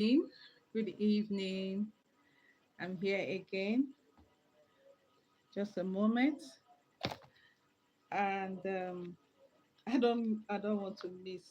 Good evening. I'm here again. Just a moment, and I don't want to miss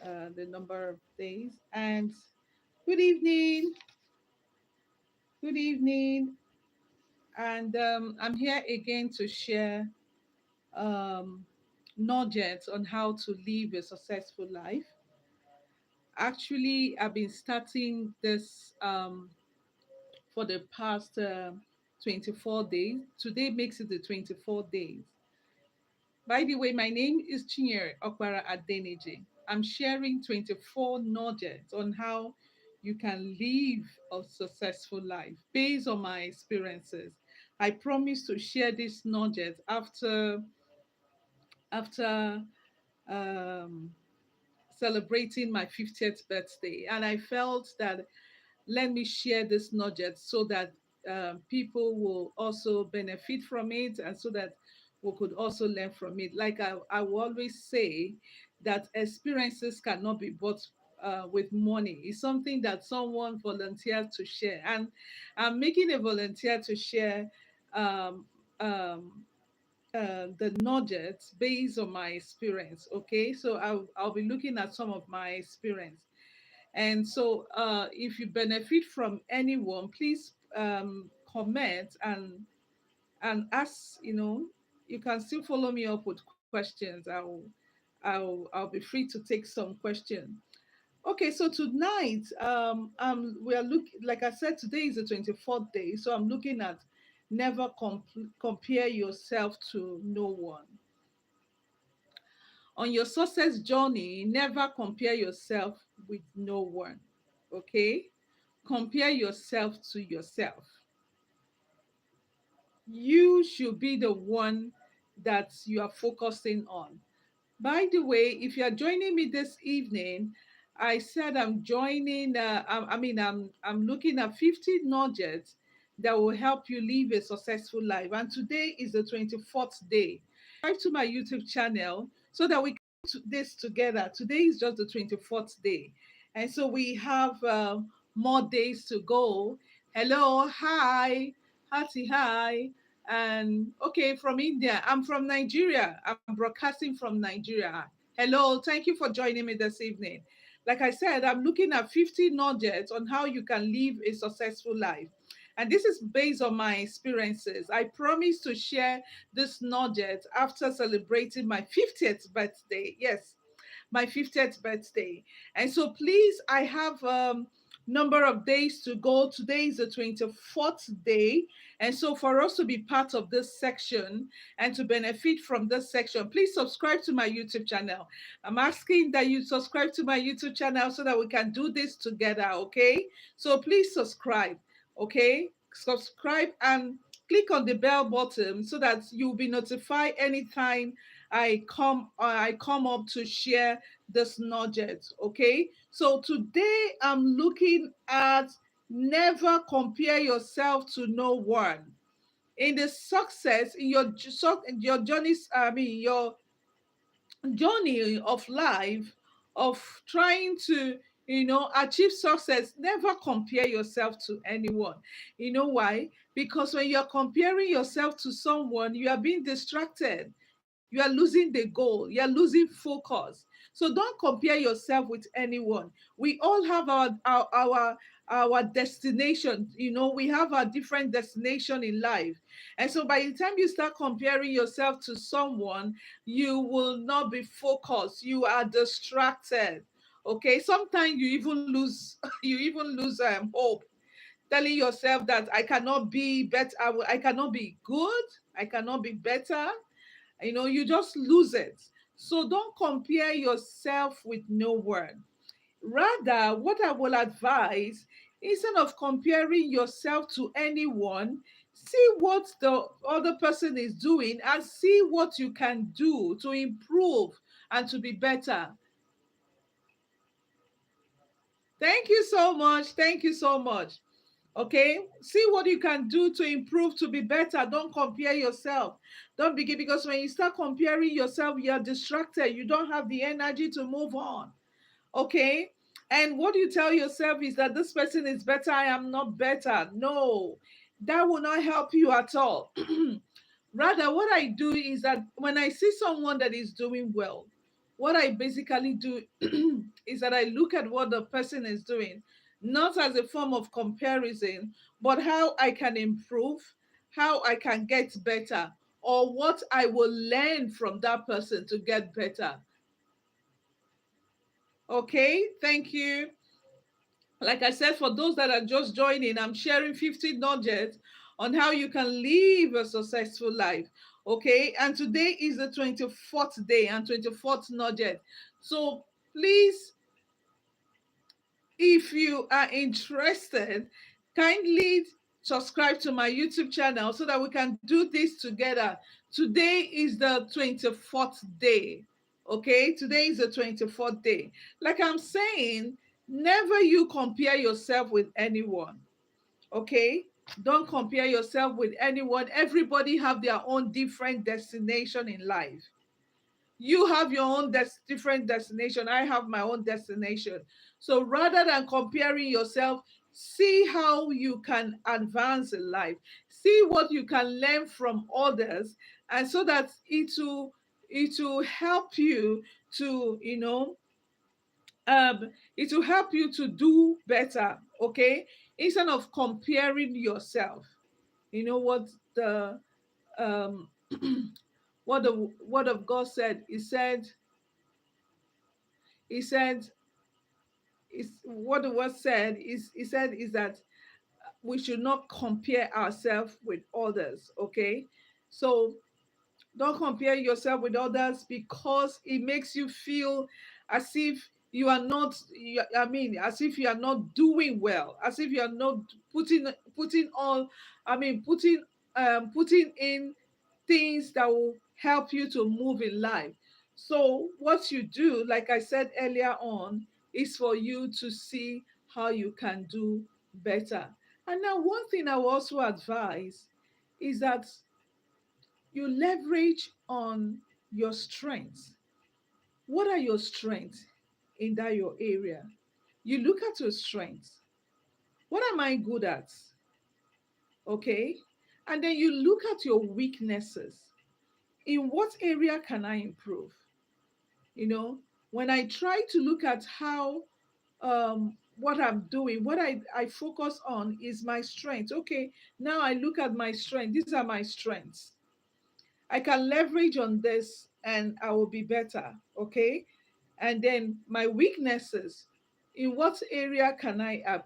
the number of days. And good evening. Good evening. And I'm here again to share um, nuggets on how to live a successful life. Actually, I've been starting this for the past 24 days. Today makes it the 24 days. By the way, my name is Okpara-Adeniji. I'm sharing 24 nuggets on how you can live a successful life based on my experiences. I promise to share these nuggets after um, celebrating my 50th birthday, and I felt that let me share this nugget so that people will also benefit from it and so that we could also learn from it. Like I will always say that experiences cannot be bought with money. It's something that someone volunteered to share. And I'm making a volunteer to share um, um, the nuggets based on my experience. Okay, so I'll be looking at some of my experience. And so, if you benefit from anyone, please comment and ask. You can still follow me up with questions. I'll be free to take some questions. Okay, so tonight, we are looking. Like I said, today is the 24th day, so I'm looking at never compare yourself to no one. On your success journey, never compare yourself with no one. Okay? Compare yourself to yourself. You should be the one that you are focusing on. By the way, if you are joining me this evening, I said I'm joining. I'm looking at 50 nuggets that will help you live a successful life. And today is the 24th day. Subscribe to my YouTube channel so that we can do this together. Today is just the 24th day, and so we have more days to go. Hello, hi, Hati, hi. And okay, from India. I'm from Nigeria. I'm broadcasting from Nigeria. Hello, thank you for joining me this evening. Like I said, I'm looking at 50 nuggets on how you can live a successful life. And this is based on my experiences. I promise to share this nugget after celebrating my 50th birthday. Yes, my 50th birthday. And so please, I have number of days to go. Today is the 24th day. And so for us to be part of this section and to benefit from this section, please subscribe to my YouTube channel. I'm asking that you subscribe to my YouTube channel so that we can do this together, okay? So please subscribe, okay? Subscribe and click on the bell button so that you'll be notified anytime I come up to share this nugget. Okay, so today I'm looking at never compare yourself to no one. In the success in your journeys, your journey of life, of trying to achieve success, never compare yourself to anyone. You know why? Because when you're comparing yourself to someone, you are being distracted, you are losing the goal, you're losing focus. So don't compare yourself with anyone. We all have our destination. We have a different destination in life. And so by the time you start comparing yourself to someone, you will not be focused, you are distracted. Okay, sometimes you even lose you even lose hope, telling yourself that I cannot be better, I cannot be good, I cannot be better. You just lose it. So don't compare yourself with no one. Rather, what I will advise, instead of comparing yourself to anyone, see what the other person is doing and see what you can do to improve and to be better. Thank you so much. Thank you so much. Okay, see what you can do to improve, to be better. Don't compare yourself. Don't begin, because when you start comparing yourself, you're distracted, you don't have the energy to move on. Okay, And what you tell yourself is that this person is better, I am not better. No, that will not help you at all. Rather, what I do is that when I see someone that is doing well, what I basically do is that I look at what the person is doing, not as a form of comparison, but how I can improve, how I can get better, or what I will learn from that person to get better. Okay, thank you. Like I said, for those that are just joining, I'm sharing 50 nudges on how you can live a successful life. Okay, and today is the 24th day and 24th nugget. So please, if you are interested, kindly subscribe to my YouTube channel so that we can do this together. Today is the 24th day. Okay, today is the 24th day. Like I'm saying, never you compare yourself with anyone. Okay, don't compare yourself with anyone. Everybody have their own different destination in life. You have your own different destination, I have my own destination. So rather than comparing yourself, see how you can advance in life, see what you can learn from others, and so that it will help you to, it will help you to do better. Okay, instead of comparing yourself. You know what the um what the word of God said? He said is what the word said is he said is that we should not compare ourselves with others. Okay, so don't compare yourself with others, because it makes you feel as if you are not I mean, as if you are not doing well, as if you are not putting all I mean putting in things that will help you to move in life. So what you do, like I said earlier on, is for you to see how you can do better. And now one thing I will also advise is that you leverage on your strengths. What are your strengths in that your area? You look at your strengths. What am I good at? Okay. And then you look at your weaknesses. In what area can I improve? You know, when I try to look at how what I'm doing, what I focus on is my strength. Okay, now I look at my strength. These are my strengths. I can leverage on this and I will be better. Okay. And then my weaknesses. In what area can I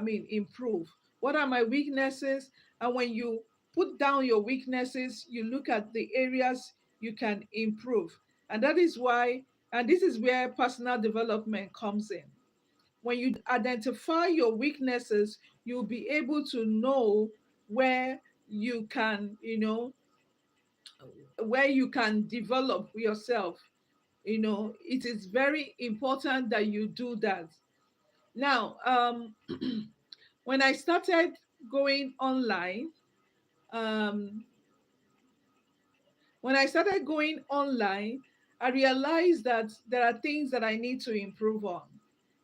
mean, improve? What are my weaknesses? And when you put down your weaknesses, you look at the areas you can improve. And that is why, and this is where personal development comes in. When you identify your weaknesses, you'll be able to know where you can, where you can develop yourself. It is very important that you do that. Now, when I started going online, um, when I started going online, I realized that there are things that I need to improve on.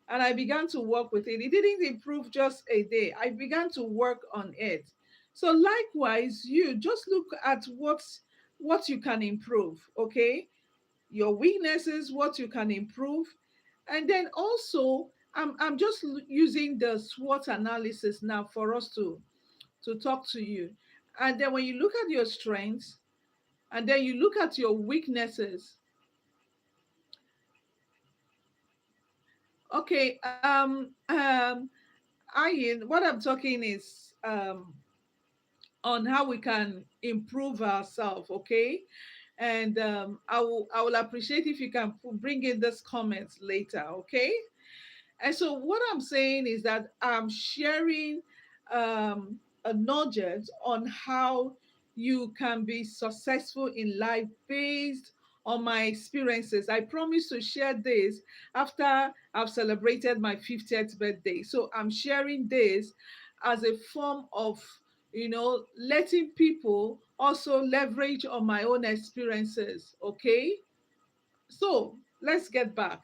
And I began to work with it. It didn't improve just a day. I began to work on it. So likewise, you just look at what you can improve, okay? Your weaknesses, what you can improve. And then also, I'm just using the SWOT analysis now for us to talk to you. And then when you look at your strengths, and then you look at your weaknesses, okay, Ayin, what I'm talking is on how we can improve ourselves, okay? And I will appreciate if you can bring in this comments later, okay? And so what I'm saying is that I'm sharing a nugget on how you can be successful in life based on my experiences. I promise to share this after I've celebrated my 50th birthday. So I'm sharing this as a form of, letting people also leverage on my own experiences. Okay. So let's get back.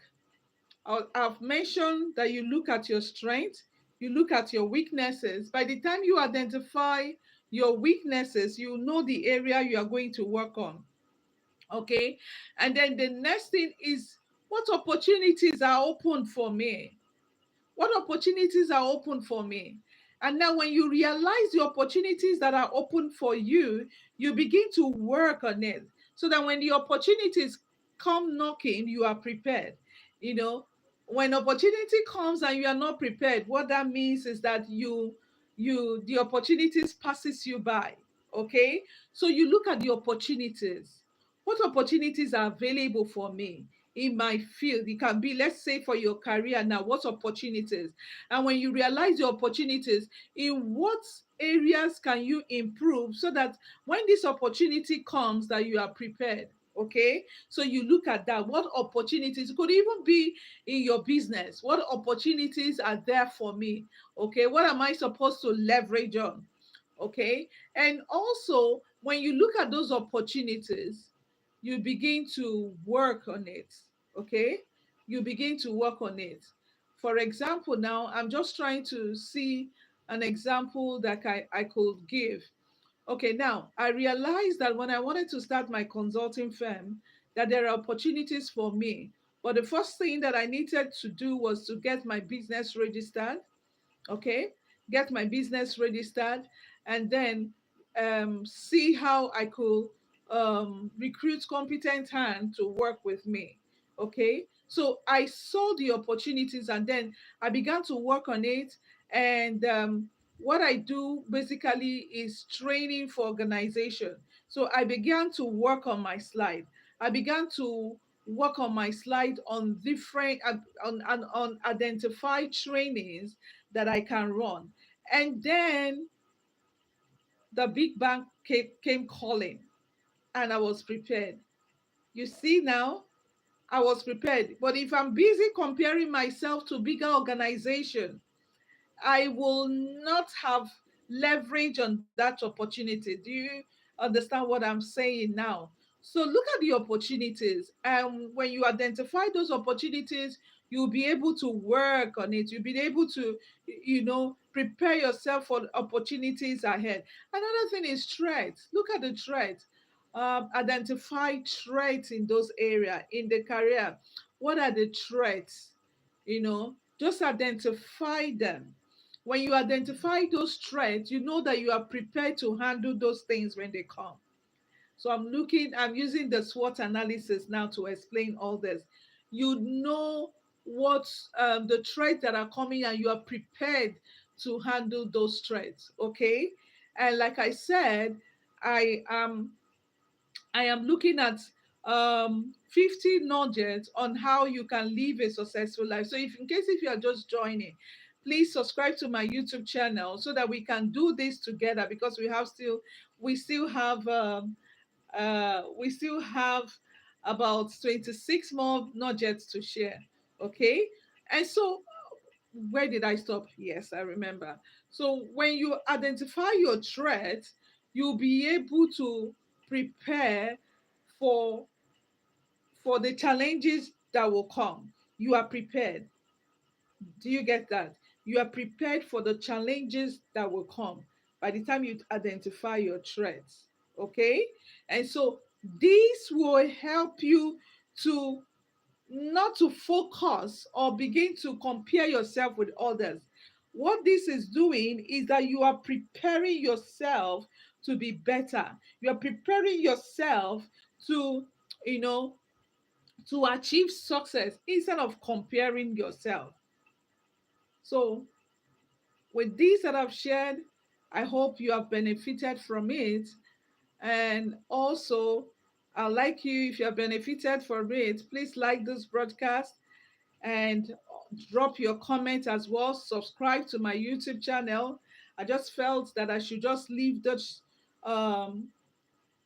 I've mentioned that you look at your strengths, you look at your weaknesses. By the time you identify your weaknesses, you know the area you are going to work on. Okay. And then the next thing is, what opportunities are open for me? What opportunities are open for me? And now, when you realize the opportunities that are open for you, you begin to work on it so that when the opportunities come knocking, you are prepared. You know, when opportunity comes and you are not prepared, what that means is that the opportunities passes you by. Okay, so you look at the opportunities. What opportunities are available for me in my field? It can be, let's say, for your career now, what opportunities? And when you realize the opportunities, in what areas can you improve so that when this opportunity comes, that you are prepared? Okay, so you look at that. What opportunities? It could even be in your business. What opportunities are there for me? Okay, what am I supposed to leverage on? Okay, and also when you look at those opportunities, you begin to work on it. Okay, you begin to work on it. For example, now I'm just trying to see an example that I could give. Okay, now I realized that when I wanted to start my consulting firm, that there are opportunities for me. But the first thing that I needed to do was to get my business registered. Okay, get my business registered, and then see how I could recruit competent hand to work with me. Okay, so I saw the opportunities and then I began to work on it. And what I do basically is training for organization. So I began to work on my slide. I began to work on my slide on different on identified trainings that I can run. And then the big bang came calling, and I was prepared. You see now, I was prepared. But if I'm busy comparing myself to bigger organization, I will not have leverage on that opportunity. Do you understand what I'm saying now? So look at the opportunities. And when you identify those opportunities, you'll be able to work on it. You'll be able to, prepare yourself for opportunities ahead. Another thing is threats. Look at the threats. Identify threats in those areas in the career. What are the threats? Just identify them. When you identify those threats, you know that you are prepared to handle those things when they come. So I'm using the SWOT analysis now to explain all this. You know what the threats that are coming, and you are prepared to handle those threats. Okay. And like I said, I am I am looking at 50 nudges on how you can live a successful life. So if you are just joining, please subscribe to my YouTube channel so that we can do this together, because we still have we still have about 26 more nudges to share. Okay. And so where did I stop? Yes, I remember. So when you identify your threat, you'll be able to prepare for the challenges that will come. You are prepared. Do you get that? You are prepared for the challenges that will come by the time you identify your threats. Okay? And so this will help you to not to focus or begin to compare yourself with others. What this is doing is that you are preparing yourself to be better. You are preparing yourself to, you know, to achieve success instead of comparing yourself. So, with this that I've shared, I hope you have benefited from it. And also, I'd like you, if you have benefited from it, please like this broadcast and drop your comment as well. Subscribe to my YouTube channel. I just felt that I should just leave this um,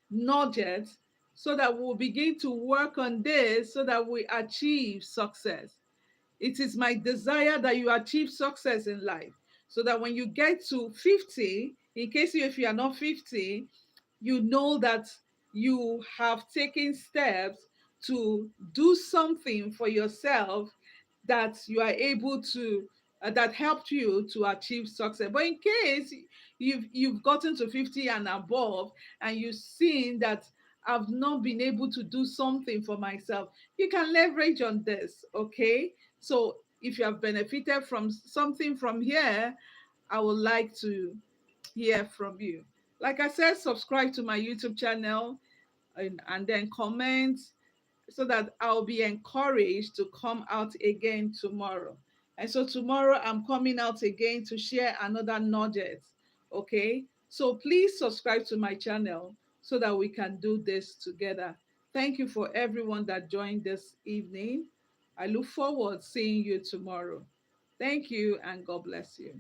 nugget so that we'll begin to work on this so that we achieve success. It is my desire that you achieve success in life so that when you get to 50, in case if you are not 50, you know that you have taken steps to do something for yourself that you are able to that helped you to achieve success. But in case you've gotten to 50 and above, and you've seen that I've not been able to do something for myself, you can leverage on this. Okay, so if you have benefited from something from here, I would like to hear from you. Like I said, subscribe to my YouTube channel, and then comment, so that I'll be encouraged to come out again tomorrow. And so tomorrow I'm coming out again to share another nugget. Okay. So please subscribe to my channel so that we can do this together. Thank you for everyone that joined this evening. I look forward to seeing you tomorrow. Thank you and God bless you.